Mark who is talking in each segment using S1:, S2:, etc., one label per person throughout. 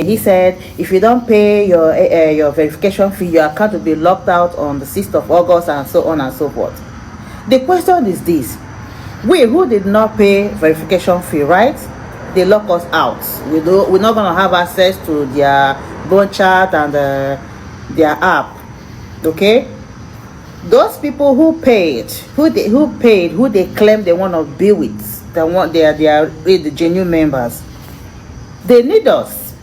S1: He said if you don't pay your verification fee, your account will be locked out on the 6th of August and so on and so forth. The question is this: we who did not pay verification fee, right? They lock us out. We're not going to have access to their bone chat and their app. Okay, those people who paid, who they claim they want to be with, they are the genuine members. They need us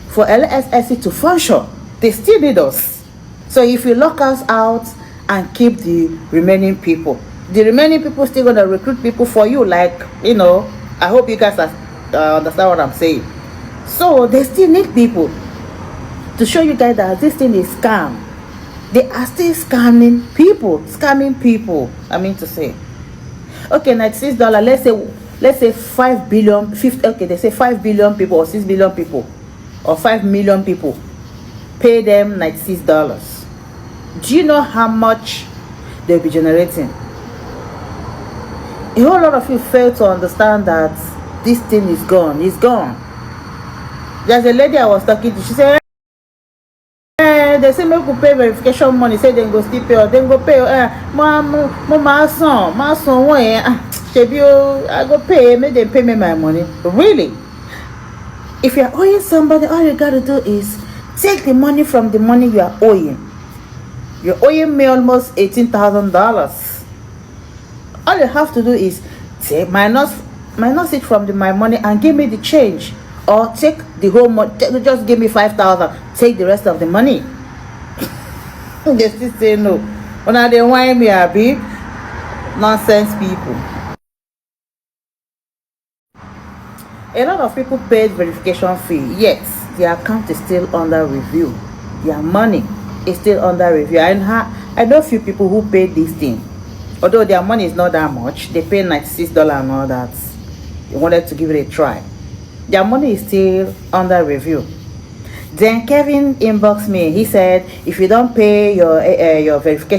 S1: for LSSC to function. They still need us. So if you lock us out and keep the remaining people still gonna recruit people for you. Like, I hope you guys understand what I'm saying. So they still need people to show you guys that this thing is scam. They are still scamming people. I mean to say, okay, $96. Let's say 5 billion, 50. Okay, they say 5 billion people or 6 billion people or 5 million people. Pay them $96. Do you know how much they'll be generating? A whole lot of you fail to understand that this thing is gone. It's gone. There's a lady I was talking to. She said, they say make you pay verification money. Say then go still pay or then go pay. My son, I go pay. Make them pay me my money. Really? If you're owing somebody, all you gotta do is take the money from the money you are owing. You're owing me almost $18,000. All you have to do is take minus it from my money and give me the change, or take the whole money. Just give me 5,000. Take the rest of the money. They still say no. When they whine me, abi, nonsense people. A lot of people paid verification fee. Yes, their account is still under review. Their money is still under review. I know a few people who paid this thing. Although their money is not that much, they pay $96 and all that. They wanted to give it a try. Their money is still under review. Then Kevin inboxed me. He said, if you don't pay your verification